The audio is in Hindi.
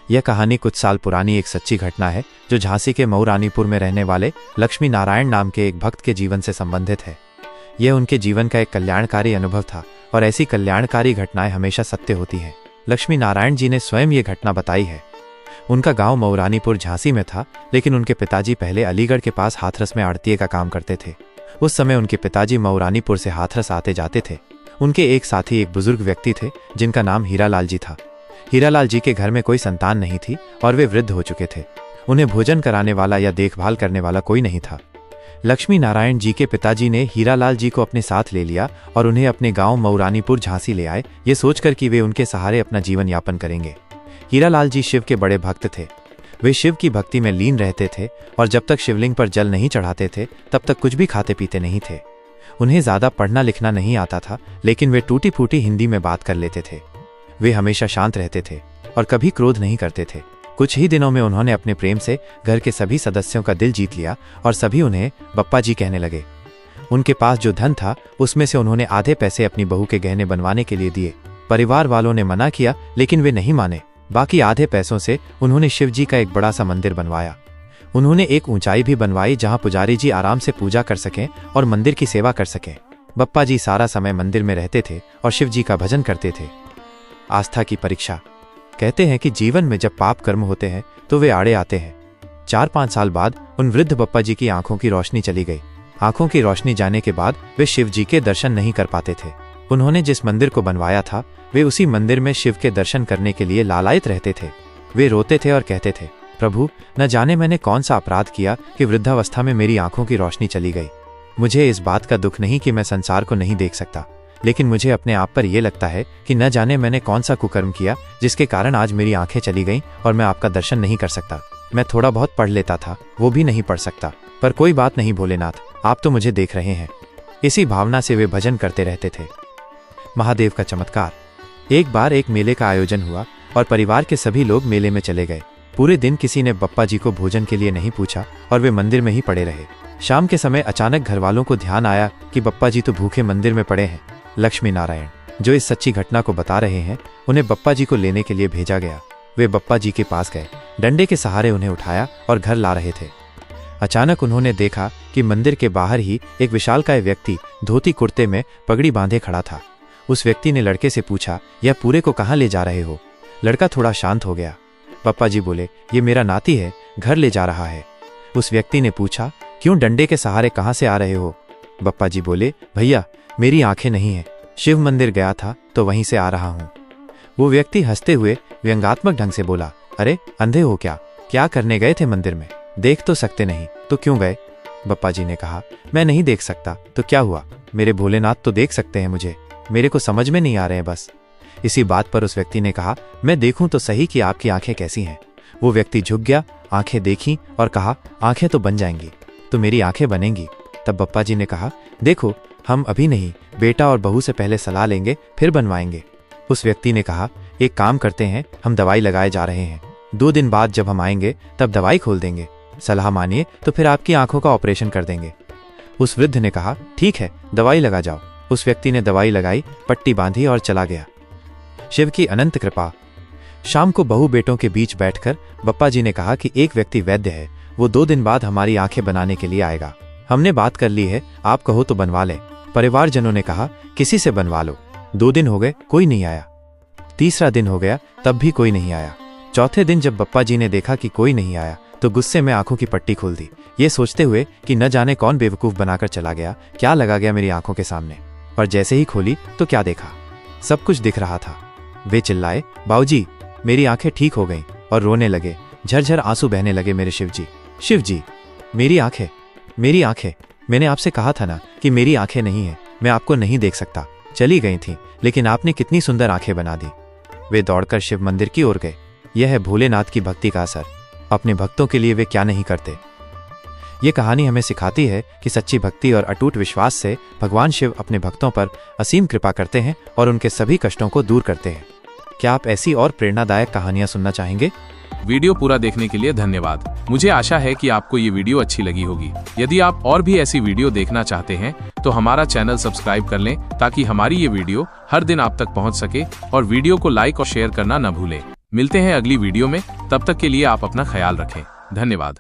यह कहानी कुछ साल पुरानी एक सच्ची घटना है जो झांसी के मऊरानीपुर में रहने वाले लक्ष्मी नारायण नाम के एक भक्त के जीवन से संबंधित है। यह उनके जीवन का एक कल्याणकारी अनुभव था और ऐसी कल्याणकारी घटनाएं हमेशा सत्य होती हैं। लक्ष्मी नारायण जी ने स्वयं ये घटना बताई है। उनका गांव मऊरानीपुर झांसी में था, लेकिन उनके पिताजी पहले अलीगढ़ के पास हाथरस में आड़तीये का काम करते थे। उस समय उनके पिताजी मऊरानीपुर से हाथरस आते जाते थे। उनके एक साथी एक बुजुर्ग व्यक्ति थे जिनका नाम हीरालाल जी था। हीरालाल जी के घर में कोई संतान नहीं थी और वे वृद्ध हो चुके थे। उन्हें भोजन कराने वाला या देखभाल करने वाला कोई नहीं था। लक्ष्मी नारायण जी के पिताजी ने हीरालाल जी को अपने साथ ले लिया और उन्हें अपने गांव मऊरानीपुर झांसी ले आए, ये सोचकर कि वे उनके सहारे अपना जीवन यापन करेंगे। हीरालाल जी शिव के बड़े भक्त थे। वे शिव की भक्ति में लीन रहते थे और जब तक शिवलिंग पर जल नहीं चढ़ाते थे तब तक कुछ भी खाते पीते नहीं थे। उन्हें ज्यादा पढ़ना लिखना नहीं आता था, लेकिन वे टूटी फूटी हिंदी में बात कर लेते थे। वे हमेशा शांत रहते थे और कभी क्रोध नहीं करते थे। कुछ ही दिनों में उन्होंने अपने प्रेम से घर के सभी सदस्यों का दिल जीत लिया और सभी उन्हें बप्पा जी कहने लगे। उनके पास जो धन था उसमें से उन्होंने आधे पैसे अपनी बहू के गहने बनवाने के लिए दिए। परिवार वालों ने मना किया, लेकिन वे नहीं माने। बाकी आधे पैसों से उन्होंने शिव जी का एक बड़ा सा मंदिर बनवाया। उन्होंने एक ऊंचाई भी बनवाई जहां पुजारी जी आराम से पूजा कर सकें और मंदिर की सेवा कर सकें। बप्पा जी सारा समय मंदिर में रहते थे और शिव जी का भजन करते थे। आस्था की परीक्षा। कहते हैं कि जीवन में जब पाप कर्म होते हैं तो वे आड़े आते हैं। 4-5 साल बाद उन वृद्ध बप्पा जी की आंखों की रोशनी चली गई। आंखों की रोशनी जाने के बाद वे शिव जी के दर्शन नहीं कर पाते थे। उन्होंने जिस मंदिर को बनवाया था वे उसी मंदिर में शिव के दर्शन करने के लिए लालायित रहते थे। वे रोते थे और कहते थे, प्रभु, न जाने मैंने कौन सा अपराध किया कि वृद्धावस्था में मेरी आंखों की रोशनी चली गई। मुझे इस बात का दुख नहीं कि मैं संसार को नहीं देख सकता, लेकिन मुझे अपने आप पर यह लगता है कि न जाने मैंने कौन सा कुकर्म किया जिसके कारण आज मेरी आंखें चली गईं और मैं आपका दर्शन नहीं कर सकता। मैं थोड़ा बहुत पढ़ लेता था, वो भी नहीं पढ़ सकता, पर कोई बात नहीं भोलेनाथ, आप तो मुझे देख रहे हैं। इसी भावना से वे भजन करते रहते थे। महादेव का चमत्कार। एक बार एक मेले का आयोजन हुआ और परिवार के सभी लोग मेले में चले गए। पूरे दिन किसी ने बप्पा जी को भोजन के लिए नहीं पूछा और वे मंदिर में ही पड़े रहे। शाम के समय अचानक घर वालों को ध्यान आया कि बप्पा जी तो भूखे मंदिर में पड़े हैं। लक्ष्मी नारायण, जो इस सच्ची घटना को बता रहे हैं, उन्हें बप्पा जी को लेने के लिए भेजा गया। वे बप्पा जी के पास गए, डंडे के सहारे उन्हें उठाया और घर ला रहे थे। अचानक उन्होंने देखा कि मंदिर के बाहर ही एक विशालकाय व्यक्ति धोती कुर्ते में पगड़ी बांधे खड़ा था। उस व्यक्ति ने लड़के से पूछा, यह पूरे को कहाँ ले जा रहे हो? लड़का थोड़ा शांत हो गया। बप्पा जी बोले, ये मेरा नाती है, घर ले जा रहा है। उस व्यक्ति ने पूछा, क्यों डंडे के सहारे कहाँ से आ रहे हो? बप्पा जी बोले, भैया, मेरी आंखें नहीं हैं, शिव मंदिर गया था तो वहीं से आ रहा हूँ। वो व्यक्ति हंसते हुए व्यंग्यात्मक ढंग से बोला, अरे अंधे हो क्या? क्या करने गए थे मंदिर में? देख तो सकते नहीं तो क्यों गए? बप्पा जी ने कहा, मैं नहीं देख सकता तो क्या हुआ, मेरे भोलेनाथ तो देख सकते हैं मुझे, मेरे को समझ में नहीं आ रहे हैं बस। इसी बात पर उस व्यक्ति ने कहा, मैं देखूं तो सही कि आपकी आंखें कैसी हैं। वो व्यक्ति झुक गया, आंखें देखी और कहा, आंखें तो बन जाएंगी, तो मेरी आंखें बनेंगी। तब बप्पा जी ने कहा, देखो, हम अभी नहीं, बेटा और बहू से पहले सलाह लेंगे फिर बनवाएंगे। उस व्यक्ति ने कहा, एक काम करते हैं, हम दवाई लगाए जा रहे हैं, 2 दिन बाद जब हम आएंगे तब दवाई खोल देंगे, सलाह मानिए तो फिर आपकी आंखों का ऑपरेशन कर देंगे। उस वृद्ध ने कहा, ठीक है, दवाई लगा जाओ। उस व्यक्ति ने दवाई लगाई, पट्टी बांधी और चला गया। शिव की अनंत कृपा। शाम को बहू बेटों के बीच बैठकर बप्पा जी ने कहा कि एक व्यक्ति वैद्य है, वो 2 दिन बाद हमारी आंखें बनाने के लिए आएगा। हमने बात कर ली है, आप कहो तो बनवा लें। परिवारजनों ने कहा, किसी से बनवा लो। 2 दिन हो गए, कोई नहीं आया। तीसरा दिन हो गया, तब भी कोई नहीं आया। चौथे दिन जब बप्पा जी ने देखा कि कोई नहीं आया तो गुस्से में आंखों की पट्टी खोल दी, ये सोचते हुए कि न जाने कौन बेवकूफ बनाकर चला गया, क्या लगा गया मेरी आंखों के सामने। और जैसे ही खोली तो क्या देखा, सब कुछ दिख रहा था। वे चिल्लाए, बाबूजी, मेरी आंखें ठीक हो गईं, और रोने लगे। झरझर आंसू बहने लगे मेरे शिव जी, मेरी आंखें, मेरी आंखें, मैंने आपसे कहा था ना कि मेरी आंखें नहीं है, मैं आपको नहीं देख सकता। चली गई थी, लेकिन आपने कितनी सुंदर आंखें बना दी। वे दौड़कर शिव मंदिर की ओर गए। यह है भोलेनाथ की भक्ति का असर। अपने भक्तों के लिए वे क्या नहीं करते। ये कहानी हमें सिखाती है कि सच्ची भक्ति और अटूट विश्वास से भगवान शिव अपने भक्तों पर असीम कृपा करते हैं और उनके सभी कष्टों को दूर करते हैं। क्या आप ऐसी और प्रेरणादायक कहानियां सुनना चाहेंगे? वीडियो पूरा देखने के लिए धन्यवाद। मुझे आशा है कि आपको ये वीडियो अच्छी लगी होगी। यदि आप और भी ऐसी वीडियो देखना चाहते हैं तो हमारा चैनल सब्सक्राइब कर लें ताकि हमारी ये वीडियो हर दिन आप तक पहुंच सके, और वीडियो को लाइक और शेयर करना न भूलें। मिलते हैं अगली वीडियो में। तब तक के लिए आप अपना ख्याल रखें। धन्यवाद।